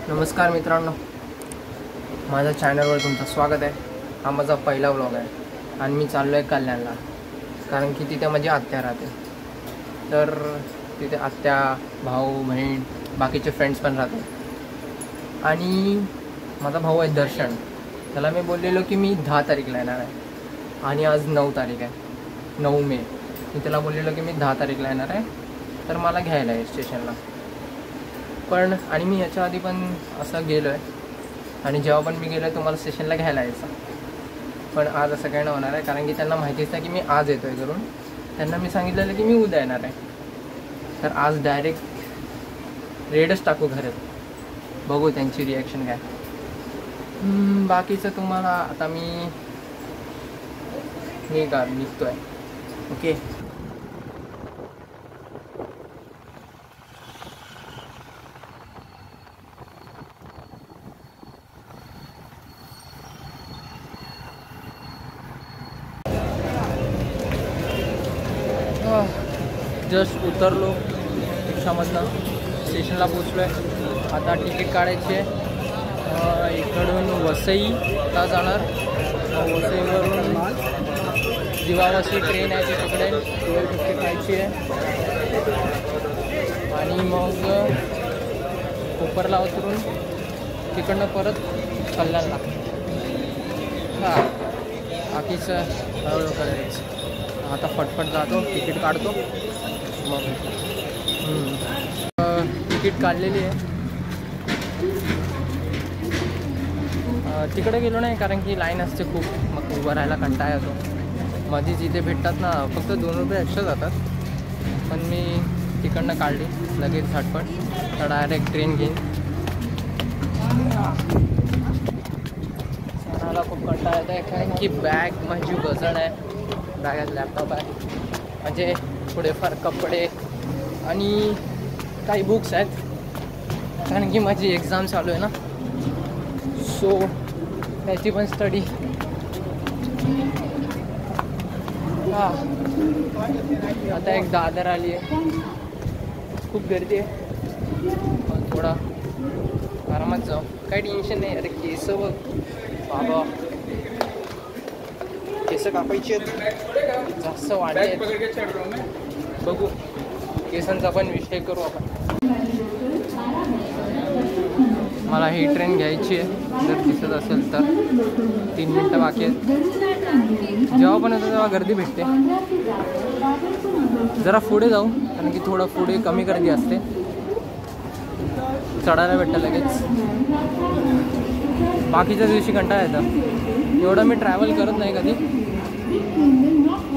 नमस्कार मित्रांनो, माझ्या चॅनलवर तुमचं स्वागत आहे। हा माझा पहिला व्लॉग आहे आणि मी चाललो आहे कल्याणला, कारण की तिथे माझी आत्या राहते। तर तिथे आत्या, भाऊ, बहीण, बाकीचे फ्रेंड्स पण राहतात। आणि माझा भाऊ आहे दर्शन, त्याला मी बोललेलो की मी 10 तारीखला येणार आहे आणि आज 9 तारीख आहे, 9 मे। मी त्याला बोललेलो की मी 10 तारीखला येणार आहे, तर मला घ्यायला आहे स्टेशनला। पण आणि मी याच्या आधी पण असं गेलो आहे आणि जेव्हा पण मी गेलो आहे तुम्हाला स्टेशनला घ्यायला यायचं, पण आज असं काही नाही होणार आहे, कारण की त्यांना माहितीच नाही की मी आज येतो आहे घरून। त्यांना मी सांगितलेलं की मी उद्या येणार आहे, तर आज डायरेक्ट रेडच टाकू घरात, बघू त्यांची रिॲक्शन काय। बाकीचं तुम्हाला आता मी निघतो आहे, ओके। जस्ट उतरलो रिक्षामधनं, स्टेशनला पोचलो आहे। आता तिकीट काढायची आहे, इकडून वसईला जाणार, वसईवरून दिवावसी ट्रेन आहे ती तिकडे 12:50 खायची आहे आणि मग कोपरला उतरून तिकडनं परत कल्याणला। हां, बाकीचं हळूहळू करायचं। आता फटफट जातो, तिकीट काढतो, मग तिकीट काढलेली आहे। तिकडे गेलो नाही कारण की लाईन असते खूप, मग उभं राहायला कंटाळा येतो। मध्येच इथे भेटतात ना, फक्त 2 रुपये एक्स्ट्रा जातात, पण मी तिकडनं काढली लगेच झटपट, तर डायरेक्ट ट्रेन घेईन। मला खूप कंटाळा येत आहे कारण की बॅग माझी वजन आहे, बॅगात लॅपटॉप आहे, म्हणजे थोडेफार कपडे आणि काही बुक्स आहेत, कारण की माझी एक्झाम चालू आहे ना, सो त्याची पण स्टडी। हां, आता एक दादर आली आहे, खूप गर्दी आहे, पण थोडा आरामात जाऊ, काही टेन्शन नाही। अरे केस बघ बाबा, केस कापायची आहेत, जास्त वाढले आहेत, बघू केसांचा पण विषय करू आपण। मला ही ट्रेन घ्यायची आहे, जर दिसत असेल तर 3 मिनटं बाकी आहेत। जेव्हा पण येतो तेव्हा गर्दी भेटते, जरा पुढे जाऊ कारण की थोडं पुढे कमी गर्दी असते, चढायला भेटतं लगेच। बाकीच्या दिवशी कंटाळा येतं, एवढं मी ट्रॅव्हल करत नाही कधी,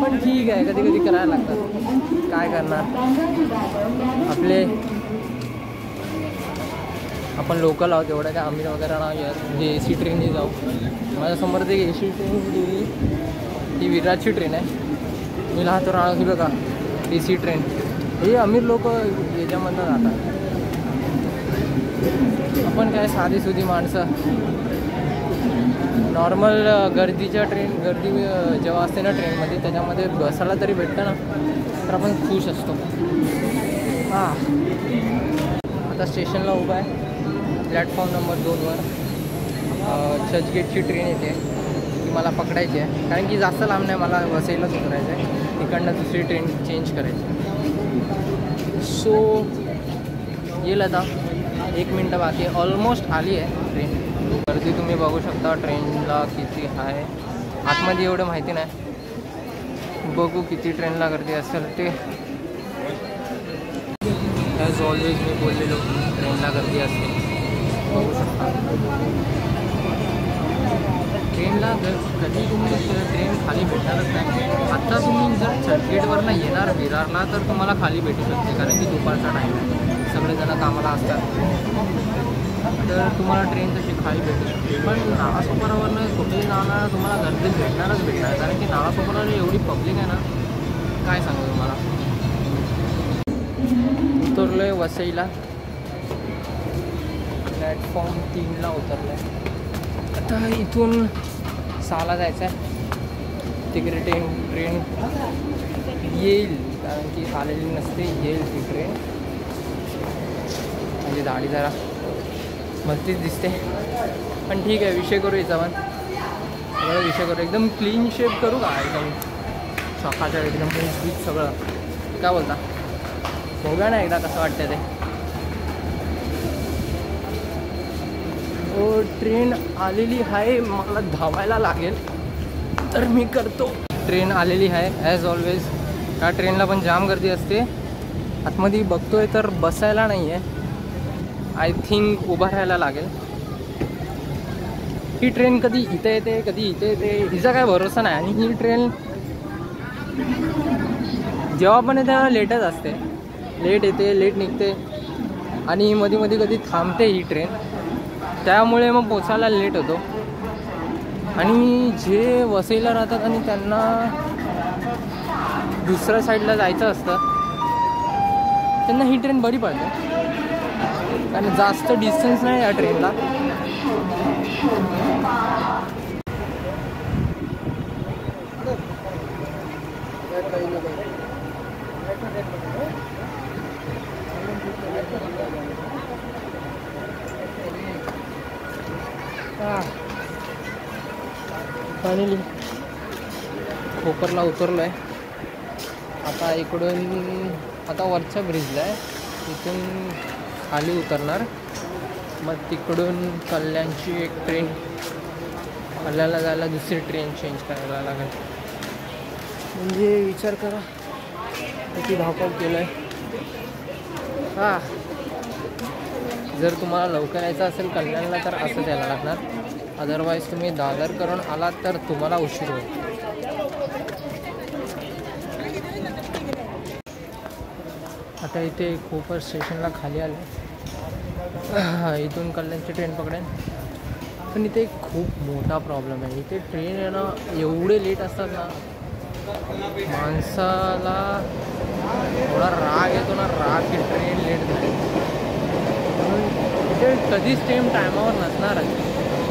पण ठीक आहे, कधी कधी करायला लागतात, काय करणार। आपण लोकल आहोत, एवढं काय आम्ही वगैरे नाही आहेत, म्हणजे AC ट्रेनने जाऊ। माझ्यासमोर ते AC ट्रेन गेली, ही विराटची ट्रेन आहे, मी लहान राहतो बघा DC ट्रेन, हे अमीर लोक याच्यामधनं जातात, आपण काय साधी सुधी माणसं। नॉर्मल गर्दी जेव्हा असते ना ट्रेनमध्ये, त्याच्यामध्ये बसायला तरी भेटतं ना, तर आपण खुश असतो। हां, आता स्टेशनला उभा आहे, प्लॅटफॉर्म नंबर 2वर चर्चगेटची ट्रेन येते, ती मला पकडायची आहे, कारण की जास्त लांब नाही, मला वसईलाच उतरायचं आहे, तिकडनं दुसरी ट्रेन चेंज करायची। सो येईल आता, 1 मिनटं बाकी आहे, ऑलमोस्ट आली आहे ट्रेन। गर्दी तुम्ही बघू शकता ट्रेनला किती आहे, आतमध्ये एवढं माहिती नाही, बघू किती ट्रेनला गर्दी असेल ते। ॲज ऑलवेज मी बोललेलो ट्रेनला गर्दी असते, बघू शकता। ट्रेनला कधी तुम्ही ट्रेन खाली भेटणारच नाही। आत्ता तुम्ही जर चर्चगेटवरनं येणार विरारला तर तुम्हाला खाली भेटू शकते, कारण की दुपारचा टाईम आहे, सगळेजण कामाला असतात, तर तुम्हाला ट्रेन तशी खाली भेटू शकते। पण नालासोपारावरनं कुठेही जाणार तुम्हाला गर्दी भेटणार, कारण की नालासोपाराला एवढी पब्लिक आहे ना, काय सांगू तुम्हाला। उतरलो आहे वसईला, प्लॅटफॉर्म 3ला उतरलो आहे। आता इथून 6ला जायचं आहे, तिकडे ट्रेन येईल, कारण की आलेली नसते, येईल ती ट्रेन, म्हणजे गाडी जरा मस्तीच दिसते, पण ठीक आहे, विषय करू याच्यावर. सगळं विषय करू, एकदम क्लीन शेप करू का, एकदम सकाळचं एकदम बीच सगळं. काय बोलता, बघूया ना एकदा कसं वाटतं ते. ट्रेन आलेली आहे, मला धावायला लागेल, तर मी करतो. ट्रेन आलेली आहे ॲज ऑलवेज. त्या ट्रेनला पण जाम गर्दी असते. आतमध्ये बघतोय तर बसायला नाही आहे, आय थिंक उभं राहायला लागेल. ही ट्रेन कधी इथे येते कधी इथे येते, हिचा काय भरोसा नाही. आणि ही ट्रेन जेव्हा पण येते तेव्हा लेटच असते, लेट येते लेट निघते, आणि मध्ये मध्ये कधी थांबते ही ट्रेन, त्यामुळे मग पोचायला लेट होतो. आणि जे वसईला राहतात आणि त्यांना दुसऱ्या साईडला जायचं असतं, त्यांना ही ट्रेन बरी पडते, कारण जास्त डिस्टन्स नाही या ट्रेनला. फायनली कोपरला उतरलो आहे. आता इकडून आता वरच्या ब्रिजला आहे, तिथून खाली उतरणार. मग तिकडून कल्याणची एक ट्रेन, कल्याणला जायला दुसरी ट्रेन चेंज करायला लागेल. म्हणजे विचार करा किती धावपळ केलं आहे. हां, जर तुम्हाला लवकर यायचं असेल कल्याणला तर असंच यायला लागणार, अदरवाईज तुम्ही दादर करून आलात तर तुम्हाला उशीर होईल. आता इथे कोपर स्टेशनला खाली आले, इथून कल्याणची ट्रेन पकडेन. पण इथे एक खूप मोठा प्रॉब्लेम आहे, इथे ट्रेन आहे ना एवढे लेट असतात ना, माणसाला थोडा राग येतो ना, राग की ट्रेन लेट झाली. इथे कधीच ट्रेन टायमावर नसणार आहे,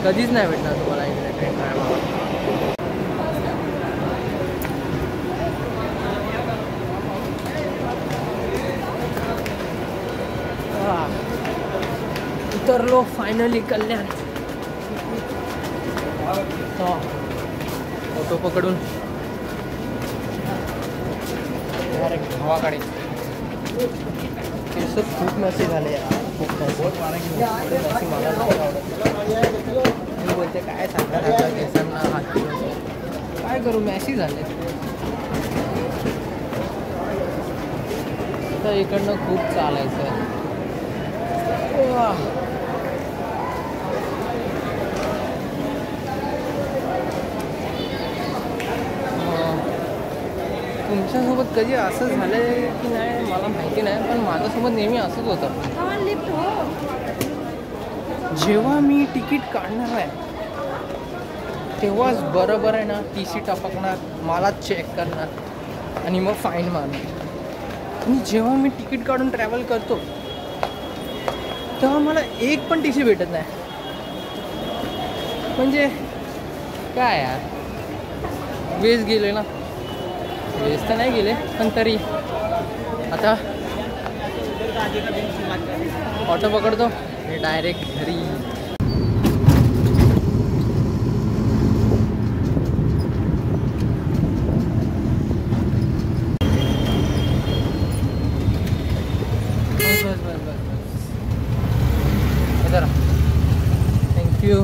कधीच नाही भेटणार तुम्हाला इकडे ट्रेन टायमावर. उतरलो फायनली कल्याण. ऑटो पकडून डायरेक्ट गावाकडे. केस खूप मॅसी झाले यार, खूप मॅसी. मला मी बोलते काय सांगतात आता केसांना, हात काय करू, मॅसी झाले. तर इकडनं खूप चालायचं आहे. तुमच्यासोबत कधी असं झालं की नाही मला माहिती नाही, पण माझ्यासोबत नेहमी असंच होतं. जेव्हा मी तिकीट काढणार आहे तेव्हाच बरोबर आहे ना TC टपकणार, मला चेक करणार आणि मग फाईन मारणार. आणि जेव्हा मी तिकीट काढून ट्रॅव्हल करतो तेव्हा मला एक पण TC भेटत नाही. म्हणजे काय यार, वेज गेले ना, वेज तर नाही गेले पण तरी. आता ऑटो पकडतो आणि डायरेक्ट घरी. थँक्यू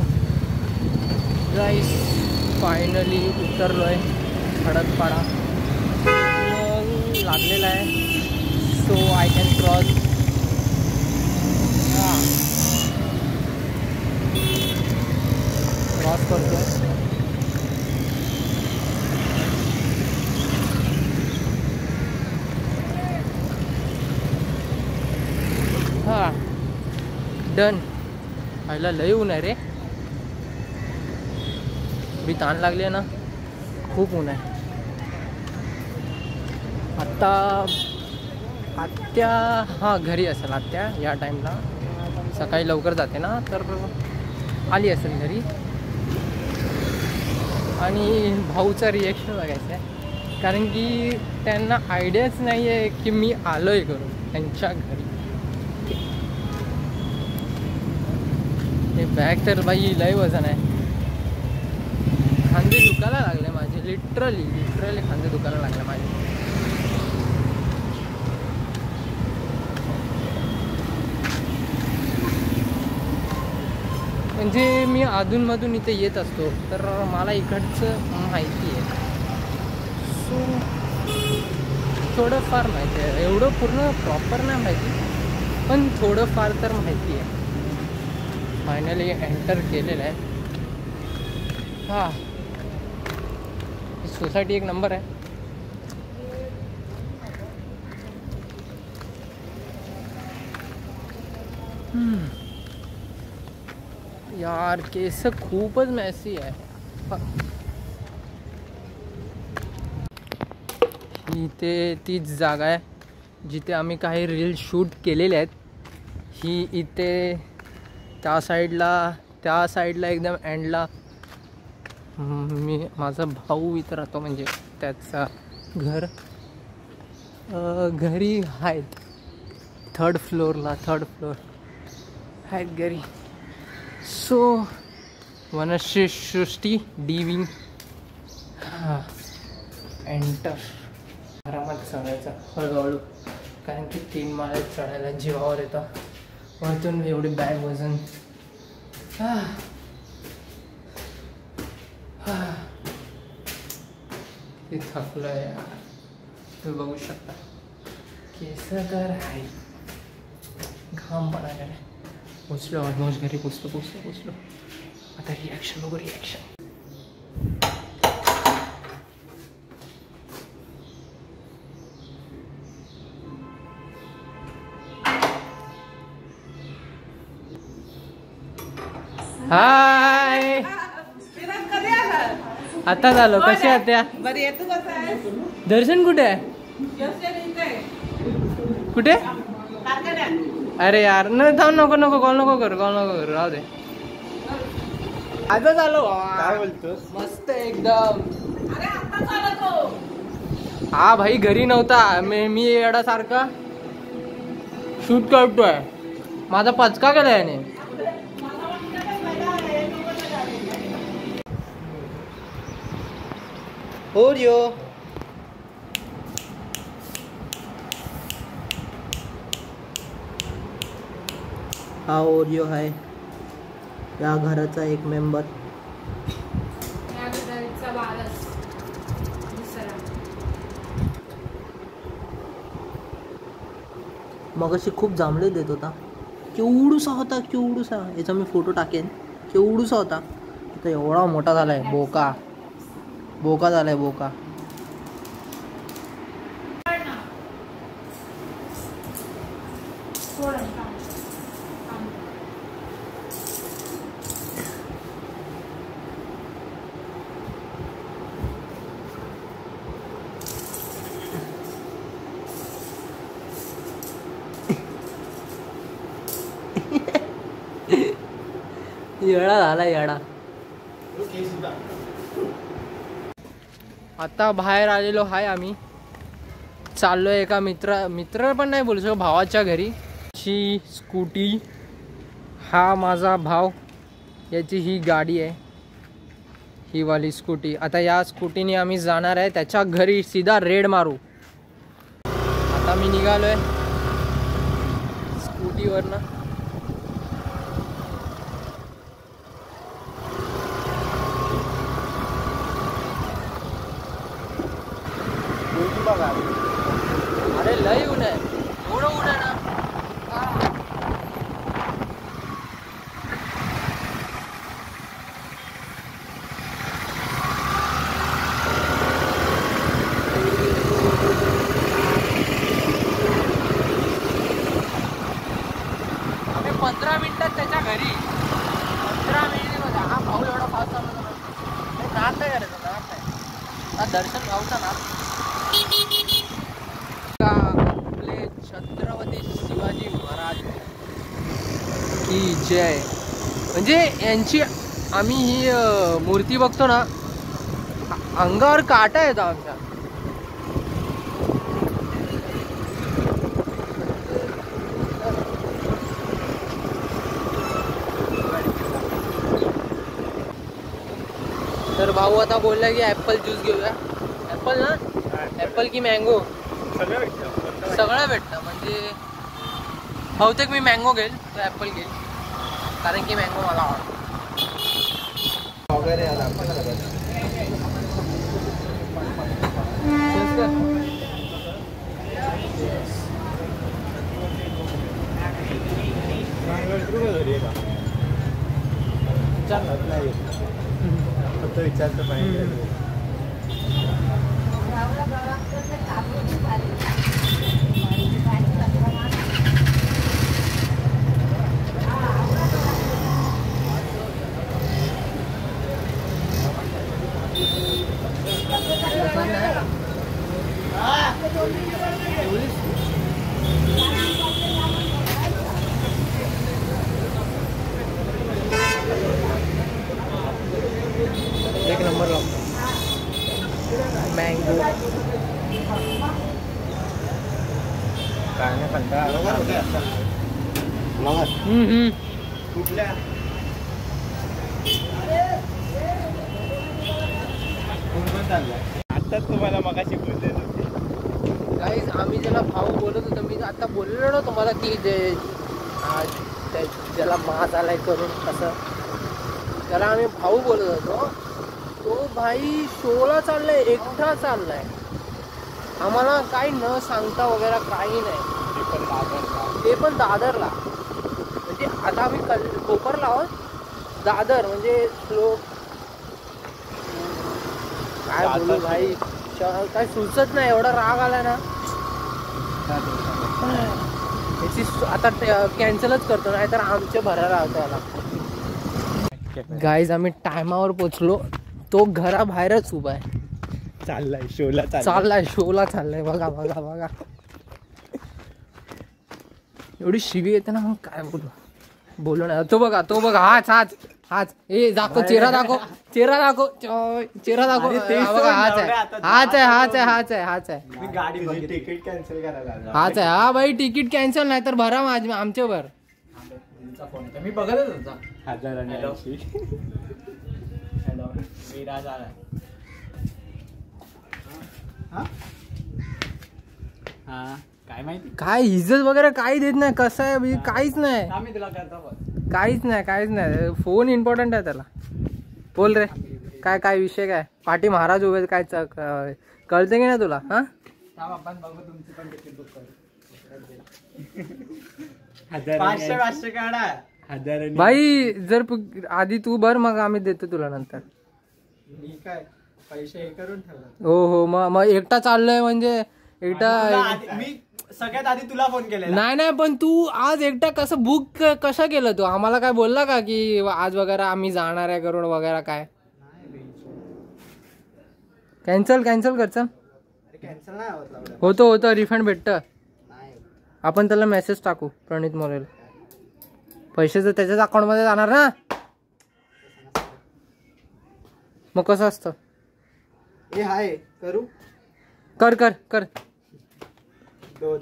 गाईस. फायनली उतरलो आहे खडकपाडा, लागलेला आहे, so I can cross. Cross करतो. हां डन. आईला लय ऊन आहे रे, मी ताण लागली आहे ना, खूप ऊन आहे. आत्या हां घरी असेल. आत्या या टाईमला सकाळी लवकर जाते ना, तर आली असेल घरी. आणि भाऊचा रिॲक्शन बघायचं आहे, कारण की त्यांना आयडियाच नाही आहे की मी आलो आहे करून त्यांच्या घरी. हे बॅग तर बाई लय वजन आहे. खांदे दुखायला लागले माझे, लिटरली खांदे दुखायला लागले माझे. म्हणजे मी अधूनमधून इथे येत असतो तर मला इकडचं माहिती आहे. सो थोडंफार माहिती आहे, एवढं पूर्ण प्रॉपर नाही माहिती पण थोडंफार तर माहिती आहे. फायनली एंटर केलेलं आहे. हां, सोसायटी एक नंबर आहे. यार केस खूपच मॅसी आहे. इथे तीच जागा आहे जिथे आम्ही काही रील शूट केलेले आहेत. ही इथे त्या साईडला एकदम एंडला माझा भाऊ इथं राहतो, म्हणजे त्याचा घरी आहेत. थर्ड फ्लोर आहेत घरी. सो वनसृष्टी डिविंग एंटर. आरामात चढायचा हळूहळू, कारण की 3 माळे चढायला जीवावर येतं. वरतून एवढी बॅग वजन. ते थकलं यार, तुम्ही बघू शकता. केस तर आहे, घाम पडायला. पोचलो ऑलमोस्ट घरी. पोचलो. आता रिॲक्शन बघू. हाय, आता झालो. कसे आहात त्या? दर्शन कुठे आहे? कुठे? अरे यार न थांब, नको कॉल नको करू राहू दे. आता झालो. काय बोलतोस? मस्त एकदम. हा भाई घरी नव्हता, मी येडासारखा शूट करतोय. माझा पचका केला याने. ओरियो हा ओरियो आहे या घराचा एक मेंबर. मगाशी खूप जांभळे देत होता. केवढूसा होता, याचा मी फोटो टाकेन. केवढूसा होता, आता एवढा मोठा झालाय. बोका झालाय. येडा झाला येडा. आता बाहेर आलेलो आहे आम्ही. चाललोय एका मित्र पण नाही बोलू शकतो, भावाच्या घरी. ची स्कूटी, हा माझा भाव, याची ही गाडी आहे, ही वाली स्कूटी. आता या स्कूटीने आम्ही जाणार आहे त्याच्या घरी, सीधा रेड मारू. आता मी निघालोय स्कूटीवरनं. अरे लय ऊन आहे, एवढं ऊन आहे ना. आम्ही 15 मिनिटात त्याच्या घरी. 15 मिनिट बघा. हा भाऊ एवढा फास्ट चालवतो ना, नाद नाही करायचं, नाद नाही. हा दर्शन भाऊचा नाद. आपले छत्रपती शिवाजी महाराज की जय. म्हणजे यांची आम्ही ही मूर्ती बघतो ना, अंगावर काटा येतो आमच्या. भाऊ आता बोलला की ॲपल ज्यूस घेऊया. ॲपल ना, ॲपल की मँगो सगळं भेटतं. म्हणजे बहुतेक मी मँगो घेईल, तो ॲपल घेईल, कारण की मँगो मला आवडतं वगैरे. विचारतो पाहिजे. एक नंबर लागतो मँगो. काय नाही कंटाळा कुठल्या आता तुम्हाला मगाशी बोलले गाईज. आम्ही ज्याला भाऊ बोलत होतो, मी आता बोललेलो ना तुम्हाला की जे ज्याला मास आलाय करून कसं, त्याला आम्ही भाऊ बोलत होतो. तो भाई शोला चाललाय, एकटा चाललाय, आम्हाला काही न सांगता वगैरे काही नाही. ते पण दादरला. म्हणजे आता आम्ही कोपरला आहोत, दादर म्हणजे स्लो. काय बोलू भाई, काय सुचत नाही, एवढा राग आला ना. याची आता कॅन्सलच करतो, नाही तर आमच्या भरायला होतं याला. गाईज आम्ही टायमावर पोचलो. तो घराबाहेरच उभा आहे, चाललाय शोला चाललाय. बघा बघा बघा, एवढी शिवी येते ना, मग काय बोलू ना. तो बघा हाच हाच हाच. ए दाखव चेहरा, दाखव चेहरा, दाखव चेहरा, दाखव. बघा हाच आहे, हाच आहे, हाच आहे, हाच आहे, हाच आहे. गाडी तिकीट कॅन्सल करायला हाच आहे. हा भाई तिकीट कॅन्सल नाही तर भरा आमच्या भर. मी बघतच होता. 1080. हॅलो विराज आला. हा काय माहिती, काय इज्जत वगैरे काही देत नाही. कसं आहे म्हणजे काहीच नाही, आम्ही तुला करतो काहीच नाही. फोन इम्पॉर्टंट आहे त्याला. बोल रे, काय विषय काय? पाठी महाराज उभे, काय कळते की नाही तुला? हा आपण बघू, तुमची पण तिकीट बुक करू. 500 काढा. भाई जर आधी तू भर, मग आम्ही देतो तुला नंतर. मी काय पैसे हे करून ठेवला. हो मग एकटा चाललोय म्हणजे एकटा. मी सगळ्यात आधी तुला फोन केला. नाही पण तू आज एकटा कसं बुक कसं केलं? तू आम्हाला काय बोलला का की आज वगैरे आम्ही जाणार आहे करून वगैरे? काय कॅन्सल कर. चल कॅन्सल नाही होतं रिफंड भेटतं. आपण त्याला मेसेज टाकू, प्रणित मोरेला. पैसे जर त्याच्याच अकाउंट मध्ये जाणार ना, मग कसं असतं? हे हाय करू. कर 2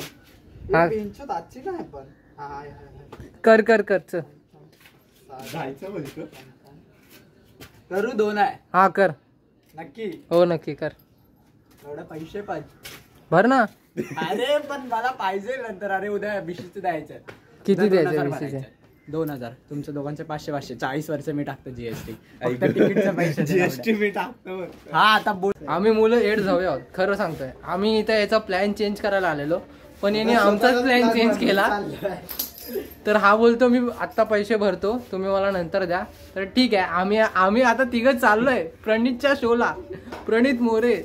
हा. आजची काय पण कर चल. जायचं बोलतो. करू 2 आहे. हा कर. नक्की? हो नक्की कर. एवढे पैसे पण भर ना. अरे पण मला पाहिजे नंतर. अरे उद्या बिशीचं द्यायचं. किती द्यायचे? 2000. तुमच्या दोघांचे 500 40 वर्ष मी टाकतो जीएसटी. तिकीटचे पैसे जीएसटी मी टाकतो. हा आता बोल. आम्ही मुलं एड जाऊया, खरं सांगतोय. आम्ही इथं याचा प्लॅन चेंज करायला आलेलो, पण याने आमचाच प्लॅन चेंज केला. तर हा बोलतो मी आता पैसे भरतो, तुम्ही मला नंतर द्या. तर ठीक आहे, आम्ही आता तिघं चाललोय प्रणितच्या शोला. प्रणित मोरे.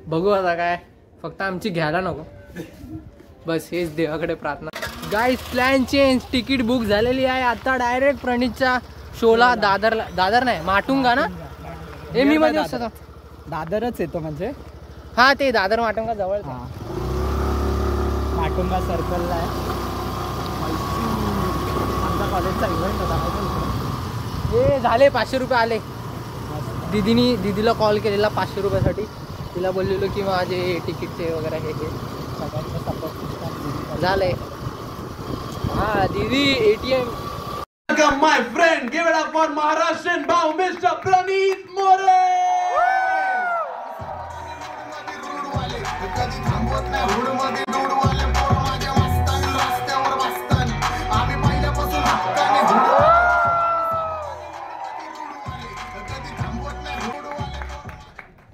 बघू आता काय, फक्त आमची घ्यायला नको, बस हेच देवाकडे प्रार्थना. Guys plan change. Ticket book झालेली आहे आता. डायरेक्ट प्रणितच्या शोला. दादर नाही, माटुंगा ना. हे मी मध्ये असतो. दादरच येतो म्हणजे. हा ते दादर माटुंगा जवळ. माटुंगा सर्कलला आहे. आमचा कॉलेजचा इव्हेंट होता. हे झाले 500 रुपये आले. दीदीला कॉल केलेला 500 रुपयासाठी. तिला बोललेलो की माझे तिकीटचे वगैरे हे सगळ्यांचा सपोर्ट झालंय. हा दीदी ATM. My friend again, give it up for Maharashtrian bow, Mr. Praneeth More.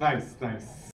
Nice, nice.